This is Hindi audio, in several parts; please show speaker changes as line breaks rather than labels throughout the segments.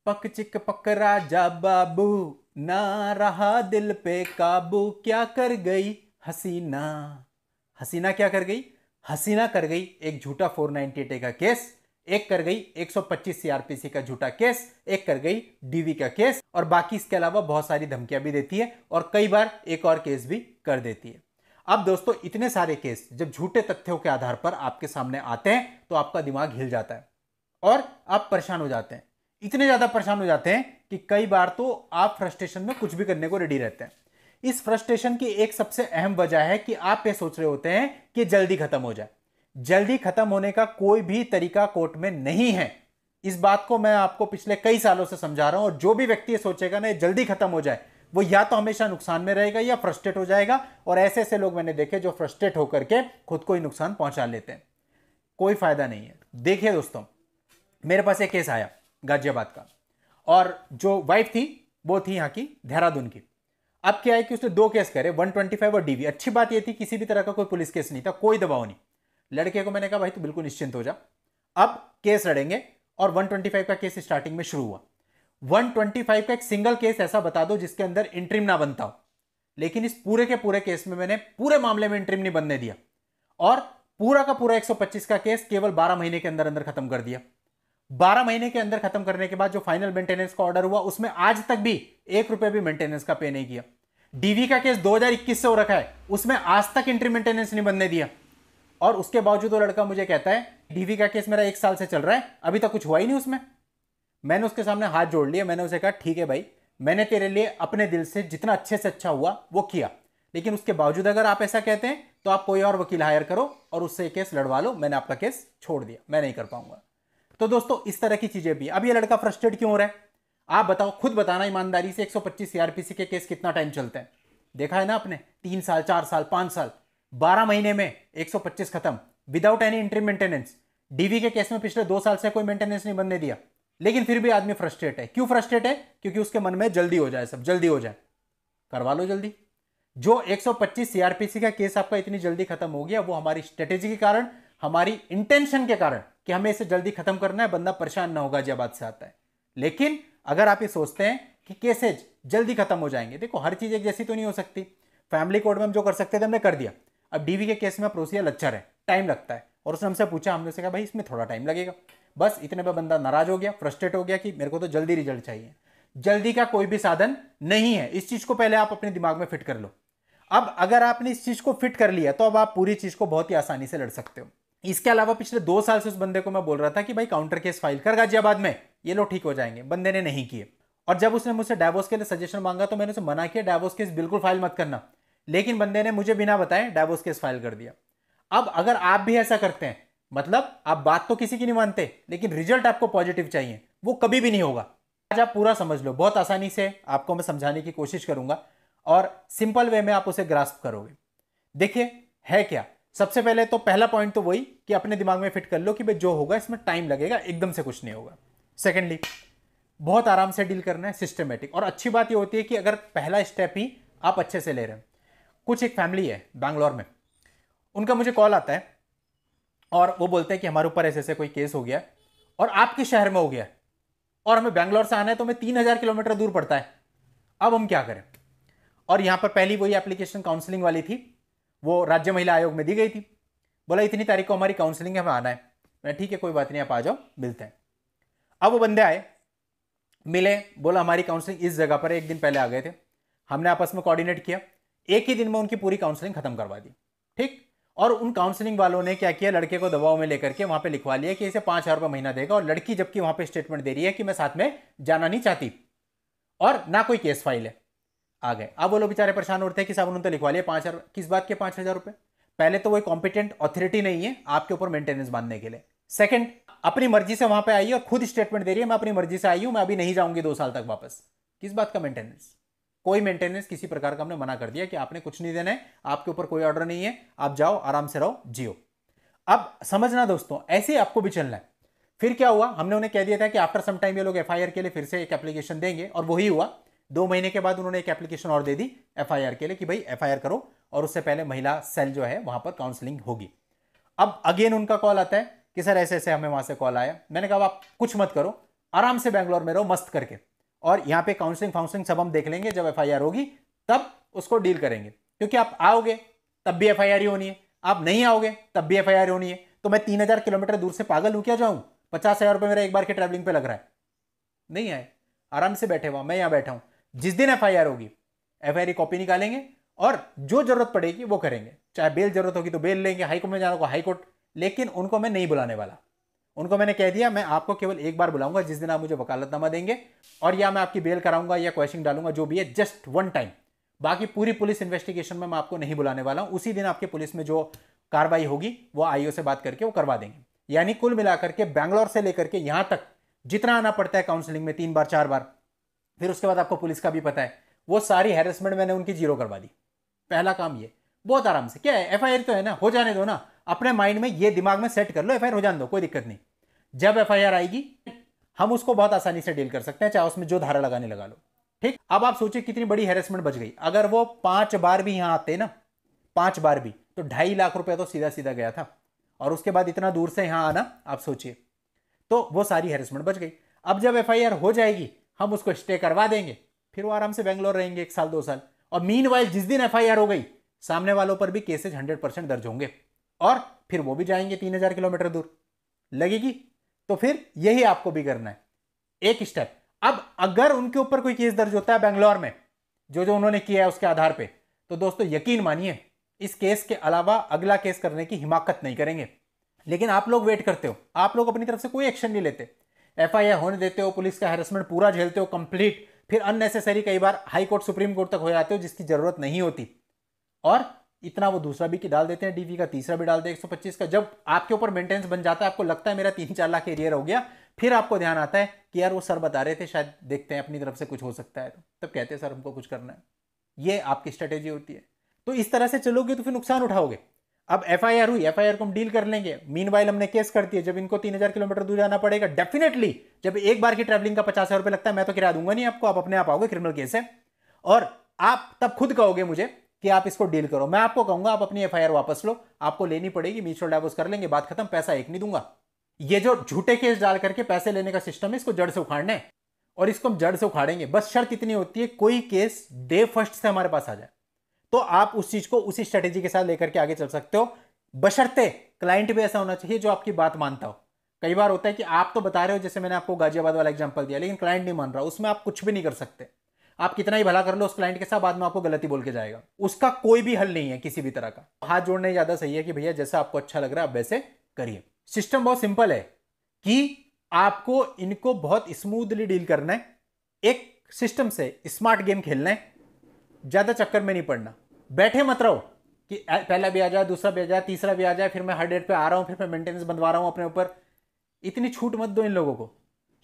पक चिक पक राजा बाबू, ना रहा दिल पे काबू, क्या कर गई हसीना। हसीना क्या कर गई? हसीना कर गई एक झूठा 498 का केस, एक कर गई 125 सीआरपीसी का झूठा केस, एक कर गई डीवी का केस, और बाकी इसके अलावा बहुत सारी धमकियां भी देती है और कई बार एक और केस भी कर देती है। अब दोस्तों, इतने सारे केस जब झूठे तथ्यों के आधार पर आपके सामने आते हैं तो आपका दिमाग हिल जाता है और आप परेशान हो जाते हैं। इतने ज्यादा परेशान हो जाते हैं कि कई बार तो आप फ्रस्ट्रेशन में कुछ भी करने को रेडी रहते हैं। इस फ्रस्ट्रेशन की एक सबसे अहम वजह है कि आप ये सोच रहे होते हैं कि जल्दी खत्म हो जाए। जल्दी खत्म होने का कोई भी तरीका कोर्ट में नहीं है। इस बात को मैं आपको पिछले कई सालों से समझा रहा हूं, और जो भी व्यक्ति ये सोचेगा ना जल्दी खत्म हो जाए, वो या तो हमेशा नुकसान में रहेगा या फ्रस्ट्रेट हो जाएगा। और ऐसे ऐसे लोग मैंने देखे जो फ्रस्ट्रेट होकर के खुद को ही नुकसान पहुंचा लेते हैं। कोई फायदा नहीं है। देखिए दोस्तों, मेरे पास एक केस आया गाजियाबाद का, और जो वाइफ थी वो थी यहाँ की देहरादून की। अब क्या है कि उसने दो केस करे, 125 और डीवी। अच्छी बात यह थी किसी भी तरह का कोई पुलिस केस नहीं था, कोई दबाव नहीं। लड़के को मैंने कहा भाई तू बिल्कुल निश्चिंत हो जा, अब केस लड़ेंगे। और 125 का केस स्टार्टिंग में शुरू हुआ। 125 का एक सिंगल केस ऐसा बता दो जिसके अंदर इंट्रीम ना बनता हो। लेकिन इस पूरे के पूरे केस में मैंने पूरे मामले में इंट्रीम नहीं बनने दिया, और पूरा का पूरा 125 का केस केवल 12 महीने के अंदर अंदर खत्म कर दिया। 12 महीने के अंदर खत्म करने के बाद जो फाइनल मेंटेनेंस का ऑर्डर हुआ उसमें आज तक भी 1 रुपए भी मेंटेनेंस का पे नहीं किया। डीवी का केस 2021 से हो रखा है, उसमें आज तक इंट्री मेंटेनेंस नहीं बनने दिया। और उसके बावजूद वो लड़का मुझे कहता है डीवी का केस मेरा 1 साल से चल रहा है, अभी तक कुछ हुआ ही नहीं उसमें। मैंने उसके सामने हाथ जोड़ लिया, मैंने उसे कहा ठीक है भाई, मैंने तेरे लिए अपने दिल से जितना अच्छे से अच्छा हुआ वो किया, लेकिन उसके बावजूद अगर आप ऐसा कहते हैं तो आप कोई और वकील हायर करो और उससे केस लड़वा लो। मैंने आपका केस छोड़ दिया, मैं नहीं कर पाऊंगा। तो दोस्तों, इस तरह की चीजें भी। अब ये लड़का फ्रस्ट्रेट क्यों हो रहा है? आप बताओ, खुद बताना ईमानदारी से, 125 सीआरपीसी के केस कितना टाइम चलते हैं? देखा है ना आपने, 3 साल, 4 साल, 5 साल। 12 महीने में 125 खत्म without any interim maintenance. DV के केस में पिछले 2 साल से कोई मेंटेनेंस नहीं बनने दिया, लेकिन फिर भी आदमी फ्रस्ट्रेट है। क्यों फ्रस्ट्रेट है? क्योंकि उसके मन में जल्दी हो जाए, सब जल्दी हो जाए। करवा लो जल्दी। जो 125 सीआरपीसी का केस आपका इतनी जल्दी खत्म हो गया, वो हमारी स्ट्रेटेजी के कारण, हमारी इंटेंशन के कारण कि हमें इसे जल्दी खत्म करना है, बंदा परेशान ना होगा गाजियाबाद से आता है। लेकिन अगर आप ये सोचते हैं कि केसेज जल्दी खत्म हो जाएंगे, देखो हर चीज एक जैसी तो नहीं हो सकती। फैमिली कोर्ट में हम जो कर सकते थे हमने कर दिया। अब डीवी के केस में प्रोसीजर लच्चर है, टाइम लगता है, और उसने हमसे पूछा, हमने उसे कहा भाई इसमें थोड़ा टाइम लगेगा। बस इतने पे बंदा नाराज हो गया, फ्रस्ट्रेट हो गया कि मेरे को तो जल्दी रिजल्ट चाहिए। जल्दी का कोई भी साधन नहीं है। इस चीज को पहले आप अपने दिमाग में फिट कर लो। अब अगर आपने इस चीज को फिट कर लिया तो अब आप पूरी चीज को बहुत ही आसानी से लड़ सकते हो। इसके अलावा पिछले 2 साल से उस बंदे को मैं बोल रहा था कि भाई काउंटर केस फाइल कर गाजियाबाद में, ये लोग ठीक हो जाएंगे। बंदे ने नहीं किए, और जब उसने मुझसे डाइवोर्स के लिए सजेशन मांगा तो मैंने उसे मना किया, डाइवोर्स केस बिल्कुल फाइल मत करना। लेकिन बंदे ने मुझे बिना बताए डाइवोर्स केस फाइल कर दिया। अब अगर आप भी ऐसा करते हैं, मतलब आप बात तो किसी की नहीं मानते, लेकिन रिजल्ट आपको पॉजिटिव चाहिए, वो कभी भी नहीं होगा। आज आप पूरा समझ लो, बहुत आसानी से आपको मैं समझाने की कोशिश करूंगा और सिंपल वे में आप उसे ग्रास्प करोगे। देखिए है क्या, सबसे पहले तो पहला पॉइंट तो वही कि अपने दिमाग में फिट कर लो कि भाई जो होगा इसमें टाइम लगेगा, एकदम से कुछ नहीं होगा। सेकेंडली, बहुत आराम से डील करना है, सिस्टमेटिक। और अच्छी बात ये होती है कि अगर पहला स्टेप ही आप अच्छे से ले रहे हैं। कुछ एक फैमिली है बैंगलोर में, उनका मुझे कॉल आता है और वो बोलते हैं कि हमारे ऊपर ऐसे ऐसे कोई केस हो गया और आपके शहर में हो गया, और हमें बैंगलोर से आना है तो हमें 3000 किलोमीटर दूर पड़ता है। अब हम क्या करें? और यहां पर पहली वही एप्लीकेशन काउंसलिंग वाली थी, वो राज्य महिला आयोग में दी गई थी। बोला इतनी तारीख को हमारी काउंसलिंग है, हमें आना है। मैं ठीक है कोई बात नहीं, आप आ जाओ, मिलते हैं। अब वो बंदे आए, मिले, बोला हमारी काउंसलिंग इस जगह पर, एक दिन पहले आ गए थे। हमने आपस में कोऑर्डिनेट किया, एक ही दिन में उनकी पूरी काउंसलिंग खत्म करवा दी। ठीक। और उन काउंसलिंग वालों ने क्या किया, लड़के को दबाव में लेकर के वहां पे लिखवा लिया कि इसे 5,000 रुपये महीना देगा, और लड़की जबकि वहां पे स्टेटमेंट दे रही है कि मैं साथ में जाना नहीं चाहती और ना कोई केस फाइल है। आ गए। अब वो लोग बेचारे परेशान होते हैं कि साहब उन्होंने तो लिखवा लिया 5,000। किस बात के 5,000 रुपए? पहले तो वो कॉम्पिटेंट अथॉरिटी नहीं है आपके ऊपर मेंटेनेंस बांधने के लिए। सेकंड, अपनी मर्जी से वहां पे आई है और खुद स्टेटमेंट दे रही है मैं अपनी मर्जी से आई हूं, मैं अभी नहीं जाऊंगी 2 साल तक वापस। किस बात का मेंटेनेंस? कोई मेंटेनेंस किसी प्रकार का हमने मना कर दिया कि आपने कुछ नहीं देना है, आपके ऊपर कोई ऑर्डर नहीं है, आप जाओ आराम से रहो, जियो। अब समझना दोस्तों, ऐसे आपको भी चलना है। फिर क्या हुआ, हमने उन्हें कह दिया था कि आफ्टर सम टाइम ये लोग एफआईआर के लिए फिर से एक एप्लीकेशन देंगे, और वही हुआ। 2 महीने के बाद उन्होंने एक एप्लीकेशन और दे दी एफआईआर के लिए कि भाई एफआईआर करो, और उससे पहले महिला सेल जो है वहां पर काउंसलिंग होगी। अब अगेन उनका कॉल आता है कि सर ऐसे ऐसे हमें वहां से कॉल आया। मैंने कहा आप कुछ मत करो, आराम से बैंगलोर में रहो मस्त करके, और यहाँ पे काउंसलिंग फाउंसलिंग सब हम देख लेंगे, जब एफआईआर होगी तब उसको डील करेंगे। क्योंकि आप आओगे तब भी एफआईआर ही होनी है, आप नहीं आओगे तब भी एफआईआर होनी है। तो मैं 3000 किलोमीटर दूर से पागल हूं क्या जाऊं? 50,000 रुपये मेरा एक बार के ट्रैवलिंग पे लग रहा है। नहीं आए, आराम से बैठे हुआ, मैं यहां बैठा हूं। जिस दिन एफआईआर होगी एफआईआर की कॉपी निकालेंगे और जो जरूरत पड़ेगी वो करेंगे। चाहे बेल जरूरत होगी तो बेल लेंगे, हाईकोर्ट में जाना होगा हाईकोर्ट, लेकिन उनको मैं नहीं बुलाने वाला। उनको मैंने कह दिया मैं आपको केवल एक बार बुलाऊंगा जिस दिन आप मुझे वकालतनामा देंगे, और या मैं आपकी बेल कराऊंगा या क्वेश्चन डालूंगा, जो भी है, जस्ट वन टाइम। बाकी पूरी पुलिस इन्वेस्टिगेशन में मैं आपको नहीं बुलाने वाला हूं। उसी दिन आपके पुलिस में जो कार्रवाई होगी वो आईओ से बात करके वो करवा देंगे। यानी कुल मिलाकर के बैंगलोर से लेकर के यहां तक जितना आना पड़ता है काउंसलिंग में 3 बार 4 बार, फिर उसके बाद आपको पुलिस का भी पता है, वो सारी हैरेसमेंट मैंने उनकी जीरो करवा दी। पहला काम ये, बहुत आराम से। क्या है, एफआईआर तो है ना, हो जाने दो ना। अपने माइंड में ये दिमाग में सेट कर लो, एफआईआर हो जाने दो, कोई दिक्कत नहीं। जब एफआईआर आएगी हम उसको बहुत आसानी से डील कर सकते हैं, चाहे उसमें जो धारा लगाने लगा लो। ठीक, अब आप सोचिए कितनी बड़ी हैरेसमेंट बच गई। अगर वो 5 बार भी यहां आते ना, 5 बार भी, तो 2.5 लाख रुपए तो सीधा सीधा गया था। और उसके बाद इतना दूर से यहां आना, आप सोचिए, तो वो सारी हैरेसमेंट बच गई। अब जब एफआईआर हो जाएगी हम उसको स्टे करवा देंगे, फिर वो आराम से बेंगलोर रहेंगे 1 साल 2 साल। और मीनवाइल जिस दिन एफआईआर हो गई सामने वालों पर भी केसेज 100% दर्ज होंगे, और फिर वो भी जाएंगे 3000 किलोमीटर दूर लगेगी। तो फिर यही आपको भी करना है, एक स्टेप। अब अगर उनके ऊपर कोई केस दर्ज होता है बेंगलोर में, जो जो उन्होंने किया है उसके आधार पे, तो दोस्तों यकीन मानिए इस केस के अलावा अगला केस करने की हिमाकत नहीं करेंगे। लेकिन आप लोग वेट करते हो, आप लोग अपनी तरफ से कोई एक्शन नहीं लेते, एफआईआर होने देते हो, पुलिस का हैरेसमेंट पूरा झेलते हो कंप्लीट, फिर अननेसेसरी कई बार हाई कोर्ट सुप्रीम कोर्ट तक हो जाते हो जिसकी जरूरत नहीं होती। और इतना वो दूसरा भी कि डाल देते हैं, डीवी का तीसरा भी डाल दे 125 का। जब आपके ऊपर मेंटेनेंस बन जाता है, आपको लगता है मेरा 3-4 लाख एरियर हो गया, फिर आपको ध्यान आता है कि यार वो सर बता रहे थे, शायद देखते हैं अपनी तरफ से कुछ हो सकता है, तो तब कहते हैं सर हमको कुछ करना है। ये आपकी स्ट्रेटेजी होती है। तो इस तरह से चलोगे तो फिर नुकसान उठाओगे। अब एफआईआर हुई, एफआईआर को हम डील कर लेंगे, मीनवाइल हमने केस कर दिया। जब इनको 3000 किलोमीटर दूर जाना पड़ेगा, डेफिनेटली जब एक बार की ट्रैवलिंग का 50,000 रुपये लगता है, मैं तो किराया दूंगा नहीं आपको, आप अपने आप आओगे, क्रिमिनल केस है। और आप तब खुद कहोगे मुझे कि आप इसको डील करो। मैं आपको कहूंगा आप अपनी एफआईआर वापस लो, आपको लेनी पड़ेगी, म्यूचुअल डाइवोर्स कर लेंगे, बात खत्म, पैसा एक नहीं दूंगा। ये जो झूठे केस डाल करके पैसे लेने का सिस्टम है, इसको जड़ से उखाड़ना है, और इसको हम जड़ से उखाड़ेंगे। बस शर्त इतनी होती है कोई केस डे फर्स्ट से हमारे पास आ जाए, तो आप उस चीज को उसी स्ट्रेटेजी के साथ लेकर के आगे चल सकते हो, बशर्ते क्लाइंट भी ऐसा होना चाहिए जो आपकी बात मानता हो। कई बार होता है कि आप तो बता रहे हो, जैसे मैंने आपको गाजियाबाद वाला एग्जांपल दिया, लेकिन क्लाइंट नहीं मान रहा, उसमें आप कुछ भी नहीं कर सकते। आप कितना ही भला कर लो उस क्लाइंट के साथ, बाद में आपको गलती बोल के जाएगा, उसका कोई भी हल नहीं है किसी भी तरह का। हाथ जोड़ने ज्यादा सही है कि भैया जैसा आपको अच्छा लग रहा है आप वैसे करिए। सिस्टम बहुत सिंपल है कि आपको इनको बहुत स्मूथली डील करना है, एक सिस्टम से स्मार्ट गेम खेलना है, ज्यादा चक्कर में नहीं पड़ना। बैठे मत रहो कि पहला भी आ जाए, दूसरा भी आ जाए, तीसरा भी आ जाए, फिर मैं हर डेट पे आ रहा हूं, फिर मैं मेंटेनेंस बंधवा रहा हूं अपने ऊपर। इतनी छूट मत दो इन लोगों को,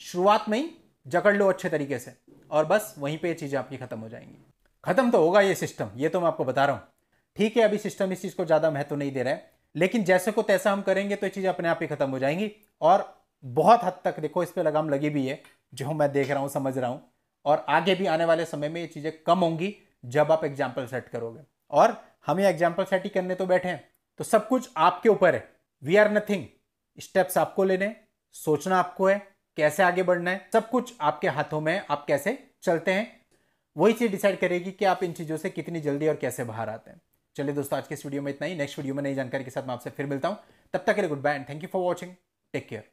शुरुआत में ही जकड़ लो अच्छे तरीके से, और बस वहीं पे ये चीजें आपकी खत्म हो जाएंगी। खत्म तो होगा ये सिस्टम, ये तो मैं आपको बता रहा हूं। ठीक है, अभी सिस्टम इस चीज को ज्यादा महत्व नहीं दे रहा है, लेकिन जैसे को तैसा हम करेंगे तो ये चीजें अपने आप ही खत्म हो जाएंगी। और बहुत हद तक देखो इस पर लगाम लगी भी है, जो मैं देख रहा हूं, समझ रहा हूं, और आगे भी आने वाले समय में ये चीजें कम होंगी जब आप एग्जाम्पल सेट करोगे। और हम ये एग्जाम्पल सेट ही करने तो बैठे हैं, तो सब कुछ आपके ऊपर है। वी आर नथिंग, स्टेप्स आपको लेने, सोचना आपको है, कैसे आगे बढ़ना है, सब कुछ आपके हाथों में है, आप कैसे चलते हैं वही चीज डिसाइड करेगी कि आप इन चीजों से कितनी जल्दी और कैसे बाहर आते हैं। चलिए दोस्तों, आज के इस वीडियो में इतना ही। नेक्स्ट वीडियो में नई जानकारी के साथ मैं आपसे फिर मिलता हूं, तब तक के लिए goodbye and thank you for watching, take care.